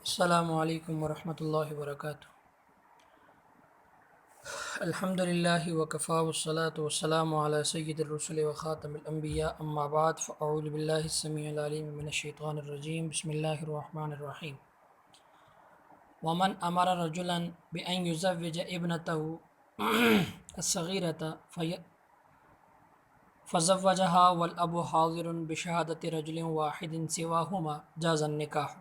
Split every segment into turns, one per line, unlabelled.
السلام علیکم ورحمۃ اللہ وبرکاتہ۔ الحمدللہ وکفا والصلاة والسلام علی سید الرسل وخاتم الانبیاء اما بعد فاعوذ باللہ السمیع العلیم من الشیطان الرجیم بسم اللہ الرحمن الرحیم۔ ومن امر رجلا بان یزوج ابنته الصغیرة فزوجها والاب حاضر بشہادت رجل واحد سواہما جاز النکاح،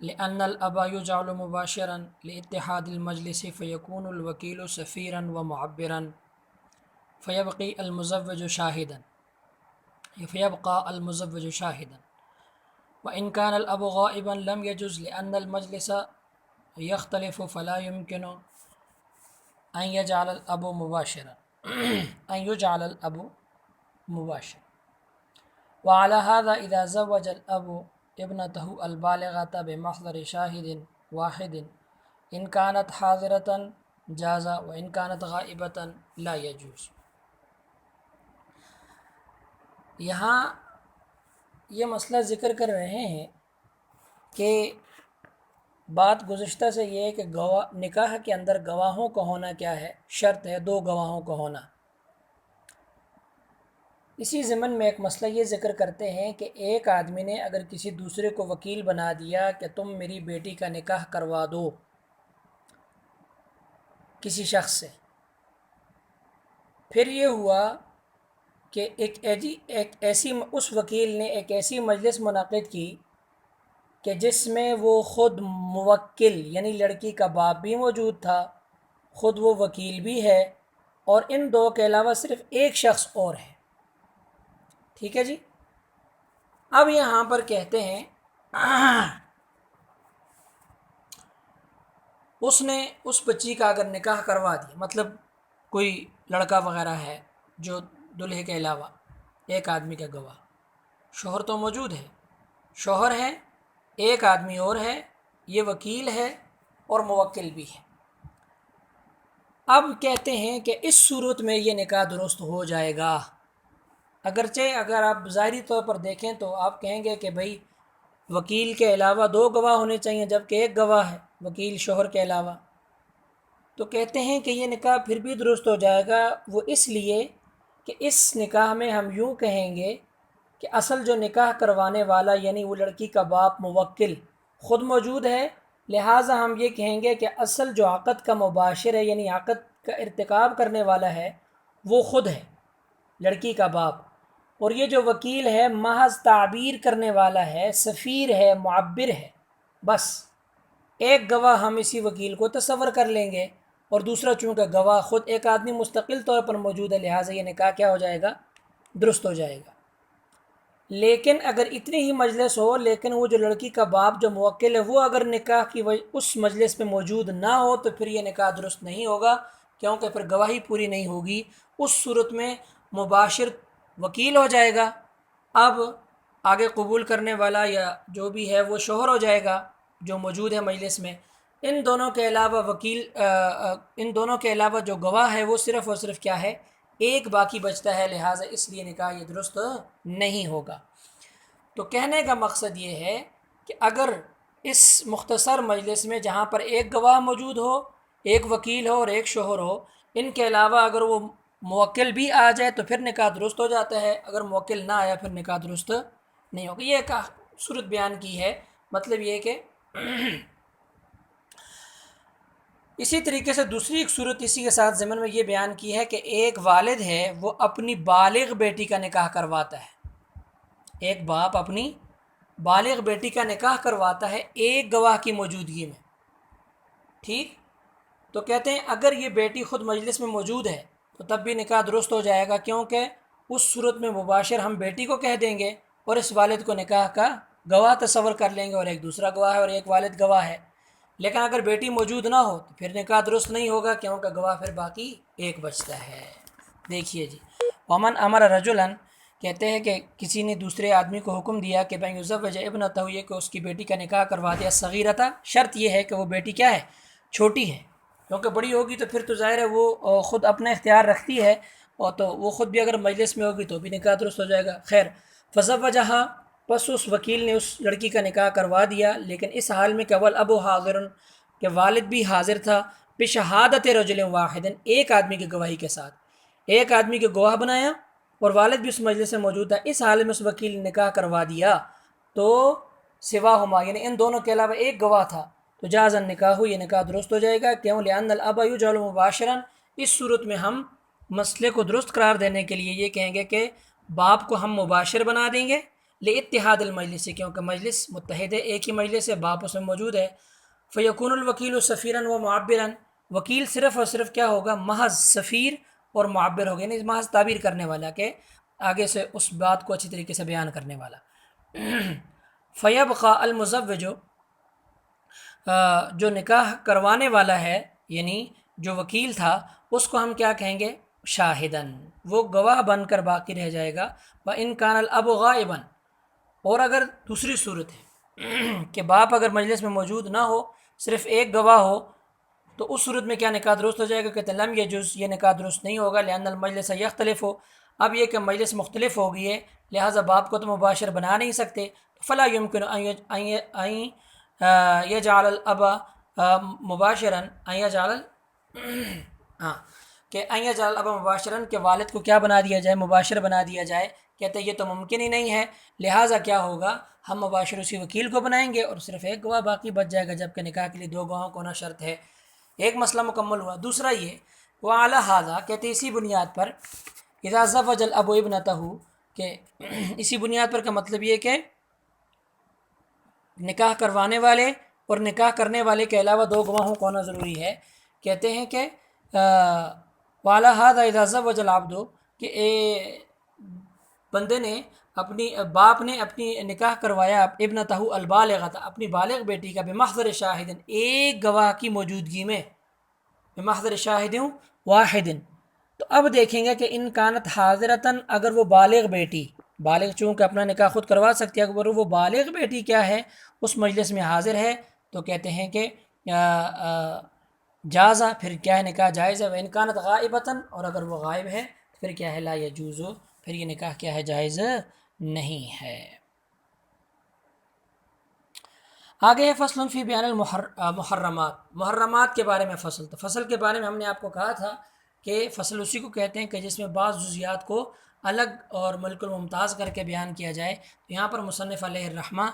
لأن الأب يجعل مباشرا لاتحاد المجلس فيكون الوكيل سفيرا ومعبرا فيبقى المزوج شاهدا وإن كان الأب غائبا لم يجوز لأن المجلس يختلف فلا يمكن أن يجعل الأب مباشرا وعلى هذا إذا زوج الأب ابنته البالغة بمحضر شاهد واحد إن كانت حاضرة جاز وإن كانت غائبة لا يجوز۔ یہاں یہ مسئلہ ذکر کر رہے ہیں کہ بات گزشتہ سے یہ ہے کہ نکاح کے اندر گواہوں کا ہونا کیا ہے، شرط ہے 2 گواہوں کا ہونا۔ اسی ضمن میں ایک مسئلہ یہ ذکر کرتے ہیں کہ ایک آدمی نے اگر کسی دوسرے کو وکیل بنا دیا کہ تم میری بیٹی کا نکاح کروا دو کسی شخص سے، پھر یہ ہوا کہ اس وکیل نے ایک ایسی مجلس منعقد کی کہ جس میں وہ خود موکل یعنی لڑکی کا باپ بھی موجود تھا، خود وہ وکیل بھی ہے، اور ان 2 کے علاوہ صرف ایک شخص اور ہے۔ ٹھیک ہے جی۔ اب یہاں پر کہتے ہیں اس نے اس بچی کا اگر نکاح کروا دیا، مطلب کوئی لڑکا وغیرہ ہے جو دلہے کے علاوہ ایک آدمی کا گواہ، شوہر تو موجود ہے، شوہر ہے، ایک آدمی اور ہے، یہ وکیل ہے اور موکل بھی ہے۔ اب کہتے ہیں کہ اس صورت میں یہ نکاح درست ہو جائے گا، اگرچہ اگر آپ ظاہری طور پر دیکھیں تو آپ کہیں گے کہ بھائی وکیل کے علاوہ 2 گواہ ہونے چاہیے جبکہ ایک گواہ ہے وکیل شوہر کے علاوہ، تو کہتے ہیں کہ یہ نکاح پھر بھی درست ہو جائے گا، وہ اس لیے کہ اس نکاح میں ہم یوں کہیں گے کہ اصل جو نکاح کروانے والا یعنی وہ لڑکی کا باپ موکل خود موجود ہے، لہٰذا ہم یہ کہیں گے کہ اصل جو عقد کا مباشر ہے یعنی عقد کا ارتکاب کرنے والا ہے وہ خود ہے، لڑکی کا باپ، اور یہ جو وکیل ہے محض تعبیر کرنے والا ہے، سفیر ہے، معبر ہے۔ بس ایک گواہ ہم اسی وکیل کو تصور کر لیں گے، اور دوسرا چونکہ گواہ خود ایک آدمی مستقل طور پر موجود ہے، لہٰذا یہ نکاح کیا ہو جائے گا، درست ہو جائے گا۔ لیکن اگر اتنی ہی مجلس ہو لیکن وہ جو لڑکی کا باپ جو موکل ہے وہ اگر نکاح کی اس مجلس میں موجود نہ ہو تو پھر یہ نکاح درست نہیں ہوگا، کیونکہ پھر گواہی پوری نہیں ہوگی۔ اس صورت میں مباشر وکیل ہو جائے گا، اب آگے قبول کرنے والا یا جو بھی ہے وہ شوہر ہو جائے گا جو موجود ہے مجلس میں۔ ان دونوں کے علاوہ جو گواہ ہے وہ صرف اور صرف کیا ہے، ایک باقی بچتا ہے، لہٰذا اس لیے نکاح یہ درست نہیں ہوگا۔ تو کہنے کا مقصد یہ ہے کہ اگر اس مختصر مجلس میں جہاں پر ایک گواہ موجود ہو، ایک وکیل ہو اور ایک شوہر ہو، ان کے علاوہ اگر وہ موکل بھی آ جائے تو پھر نکاح درست ہو جاتا ہے، اگر موکل نہ آیا پھر نکاح درست نہیں ہوگا۔ یہ ایک صورت بیان کی ہے، مطلب یہ کہ اسی طریقے سے دوسری ایک صورت اسی کے ساتھ ضمن میں یہ بیان کی ہے کہ ایک والد ہے وہ اپنی بالغ بیٹی کا نکاح کرواتا ہے، ایک باپ اپنی بالغ بیٹی کا نکاح کرواتا ہے ایک گواہ کی موجودگی میں، ٹھیک؟ تو کہتے ہیں اگر یہ بیٹی خود مجلس میں موجود ہے تو تب بھی نکاح درست ہو جائے گا، کیونکہ اس صورت میں مباشر ہم بیٹی کو کہہ دیں گے اور اس والد کو نکاح کا گواہ تصور کر لیں گے، اور ایک دوسرا گواہ ہے اور ایک والد گواہ ہے۔ لیکن اگر بیٹی موجود نہ ہو تو پھر نکاح درست نہیں ہوگا، کیونکہ گواہ پھر باقی ایک بچتا ہے۔ دیکھیے جی، ومن امر رجلا کہتے ہیں کہ کسی نے دوسرے آدمی کو حکم دیا کہ بھائی یزوج ابنتہ، یہ کہ اس کی بیٹی کا نکاح کروا دیا، صغیرتا، شرط یہ ہے کہ وہ بیٹی کیا ہے، چھوٹی ہے، کیونکہ بڑی ہوگی تو پھر تو ظاہر ہے وہ خود اپنا اختیار رکھتی ہے، اور تو وہ خود بھی اگر مجلس میں ہوگی تو بھی نکاح درست ہو جائے گا۔ خیر، فزوجہا، پس اس وکیل نے اس لڑکی کا نکاح کروا دیا، لیکن اس حال میں کہ اول ابو حاضر، کہ والد بھی حاضر تھا، بشہادت رجل واحد، ایک آدمی کی گواہی کے ساتھ، ایک آدمی کے گواہ بنایا اور والد بھی اس مجلس میں موجود تھا، اس حال میں اس وکیل نے نکاح کروا دیا تو سواہما، یعنی ان دونوں کے علاوہ ایک گواہ تھا، تو جاز النکاح، یہ نکاح درست ہو جائے گا، کیوں؟ لأن الاب یجعل مباشرا، اس صورت میں ہم مسئلے کو درست قرار دینے کے لیے یہ کہیں گے کہ باپ کو ہم مباشر بنا دیں گے، لاتحاد المجلس، کیونکہ مجلس متحد ہے، ایک ہی مجلس ہے، باپ اس میں موجود ہے، فیکون الوکیل سفیرا و معبرا، وکیل صرف اور صرف کیا ہوگا؟ محض سفیر اور معبر ہوگا، یعنی محض تعبیر کرنے والا، کہ آگے سے اس بات کو اچھی طریقے سے بیان کرنے والا۔ فیبقى المزوج، جو نکاح کروانے والا ہے یعنی جو وکیل تھا، اس کو ہم کیا کہیں گے؟ شاہدن، وہ گواہ بن کر باقی رہ جائے گا۔ وَإِن كَانَ الْأَبُ غَائِبًا، اور اگر دوسری صورت ہے کہ باپ اگر مجلس میں موجود نہ ہو، صرف ایک گواہ ہو، تو اس صورت میں کیا نکاح درست ہو جائے گا؟ کہتے ہیں لم یجوز، یہ نکاح درست نہیں ہوگا، لأن المجلس یختلف ہو، اب یہ کہ مجلس مختلف ہو گئی ہے، لہٰذا باپ کو تو مباشر بنا نہیں سکتے، فلا يمكن ان یجعل الاب مباشرا، ہاں کہ ان یجعل الاب مباشرا، کہ والد کو کیا بنا دیا جائے؟ مباشر بنا دیا جائے، کہتے ہیں یہ تو ممکن ہی نہیں ہے، لہٰذا کیا ہوگا؟ ہم مباشر اسی وکیل کو بنائیں گے اور صرف ایک گواہ باقی بچ جائے گا، جبکہ نکاح کے لیے دو گواہوں کو ہونا شرط ہے۔ ایک مسئلہ مکمل ہوا۔ دوسرا یہ وعلی ھذا، کہتے اسی بنیاد پر اذا زوج الاب ابنتہ، کہ اسی بنیاد پر کا مطلب یہ کہ نکاح کروانے والے اور نکاح کرنے والے کے علاوہ دو گواہوں کو ہونا ضروری ہے، کہتے ہیں کہ وعلی ھذا اذا زوج العبد، کہ بندے نے اپنی باپ نے اپنی نکاح کروایا ابنتہ البالغۃ، اپنی بالغ بیٹی کا، بمحضر شاہد، ایک گواہ کی موجودگی میں، بمحضر شاہد واحد، تو اب دیکھیں گے کہ ان کانت حاضرتاً، اگر وہ بالغ بیٹی، بالغ چونکہ اپنا نکاح خود کروا سکتی ہے، اگر وہ بالغ بیٹی کیا ہے؟ اس مجلس میں حاضر ہے، تو کہتے ہیں کہ جازہ، پھر کیا ہے؟ نکاح جائز ہے۔ وَإِن كَانَتْ غَائِبَةً، اور اگر وہ غائب ہے تو پھر کیا ہے؟ لا يجوز، پھر یہ نکاح کیا ہے؟ جائز نہیں ہے۔ آگے ہے فصل فی بیان المحرمات، محرمات کے بارے میں فصل۔ تو فصل کے بارے میں ہم نے آپ کو کہا تھا کہ فصل اسی کو کہتے ہیں کہ جس میں بعض جزیات کو الگ اور ملک الممتاز کر کے بیان کیا جائے۔ تو یہاں پر مصنف علیہ الرحمہ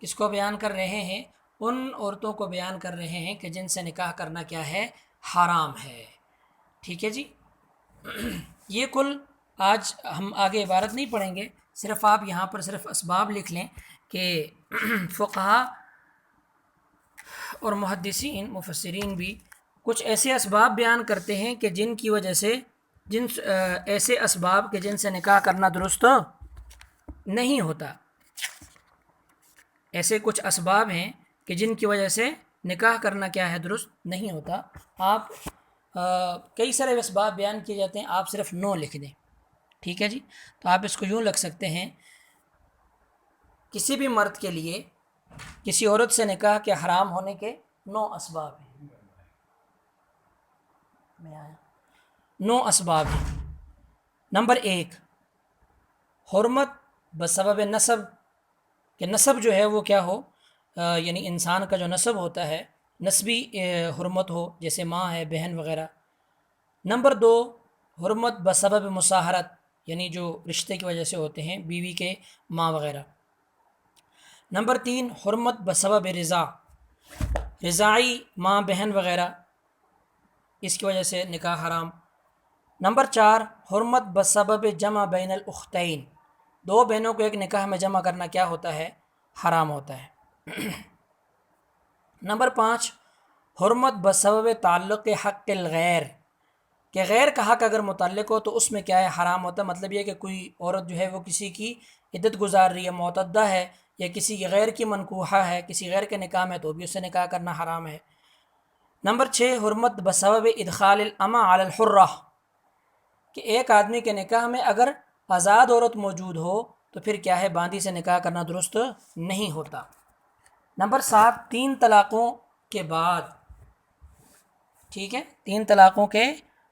کس کو بیان کر رہے ہیں؟ ان عورتوں کو بیان کر رہے ہیں کہ جن سے نکاح کرنا کیا ہے؟ حرام ہے۔ ٹھیک ہے جی، یہ کل آج ہم آگے عبارت نہیں پڑھیں گے، صرف آپ یہاں پر صرف اسباب لکھ لیں کہ فقہا اور محدثین مفسرین بھی کچھ ایسے اسباب بیان کرتے ہیں کہ جن کی وجہ سے ایسے اسباب کہ جن سے نکاح کرنا درست نہیں ہوتا، ایسے کچھ اسباب ہیں کہ جن کی وجہ سے نکاح کرنا کیا ہے؟ درست نہیں ہوتا۔ آپ کئی سارے اسباب بیان کیے جاتے ہیں، آپ صرف 9 لکھ دیں، ٹھیک ہے جی۔ تو آپ اس کو یوں لکھ سکتے ہیں، کسی بھی مرد کے لیے کسی عورت سے نکاح کے حرام ہونے کے 9 اسباب ہیں، 9 اسباب ہیں۔ نمبر 1، حرمت بسبب نسب، کہ نسب جو ہے وہ کیا ہو؟ یعنی انسان کا جو نسب ہوتا ہے، نسبی حرمت ہو، جیسے ماں ہے، بہن وغیرہ۔ نمبر 2، حرمت بسبب مصاہرت، یعنی جو رشتے کی وجہ سے ہوتے ہیں، بیوی کے ماں وغیرہ۔ نمبر 3، حرمت بسبب رضا، رضاعی ماں بہن وغیرہ، اس کی وجہ سے نکاح حرام۔ نمبر 4، حرمت بسبب جمع بین الاختین، 2 بہنوں کو ایک نکاح میں جمع کرنا کیا ہوتا ہے؟ حرام ہوتا ہے۔ نمبر 5، حرمت بسبب تعلق حق الغیر، کہ غیر کا حق اگر متعلق ہو تو اس میں کیا ہے؟ حرام ہوتا ہے۔ مطلب یہ کہ کوئی عورت جو ہے وہ کسی کی عدت گزار رہی ہے، معتدہ ہے، یا کسی غیر کی منکوحہ ہے، کسی غیر کے نکاح میں، تو بھی اس سے نکاح کرنا حرام ہے۔ نمبر 6، حرمت بسبب ادخال الامہ علی الحرہ، کہ ایک آدمی کے نکاح میں اگر آزاد عورت موجود ہو تو پھر کیا ہے؟ باندی سے نکاح کرنا درست نہیں ہوتا۔ نمبر 7، 3 طلاقوں کے بعد، ٹھیک ہے، 3 طلاقوں کے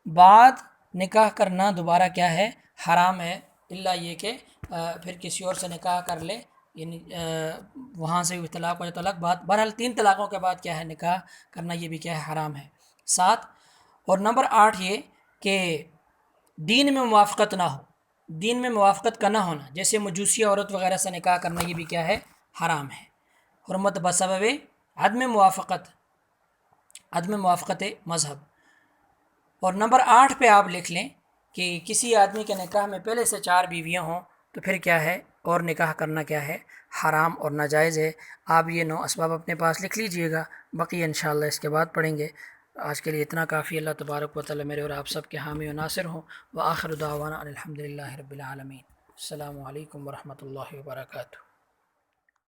بعد نکاح کرنا دوبارہ کیا ہے؟ حرام ہے۔ الا یہ کہ پھر کسی اور سے نکاح کر لے، یعنی وہاں سے بھی طلاق ہو جائے تو الگ بات. بہرحال 3 طلاقوں کے بعد کیا ہے نکاح کرنا یہ بھی کیا ہے حرام ہے. 7 اور نمبر 8 یہ کہ دین میں موافقت نہ ہو، دین میں موافقت کا نہ ہونا، جیسے مجوسی عورت وغیرہ سے نکاح کرنا یہ بھی کیا ہے حرام ہے. حرمت بسبب عدم موافقت، عدم موافقت مذہب. اور نمبر 8 پہ آپ لکھ لیں کہ کسی آدمی کے نکاح میں پہلے سے 4 بیویاں ہوں تو پھر کیا ہے اور نکاح کرنا کیا ہے حرام اور ناجائز ہے. آپ یہ 9 اسباب اپنے پاس لکھ لیجئے گا، بقیہ انشاءاللہ اس کے بعد پڑھیں گے. آج کے لیے اتنا کافی. اللہ تبارک و تعالی میرے اور آپ سب کے حامی و ناصر ہوں. وآخر دعوانا الحمدللہ رب العالمین. السلام علیکم ورحمۃ اللہ وبرکاتہ.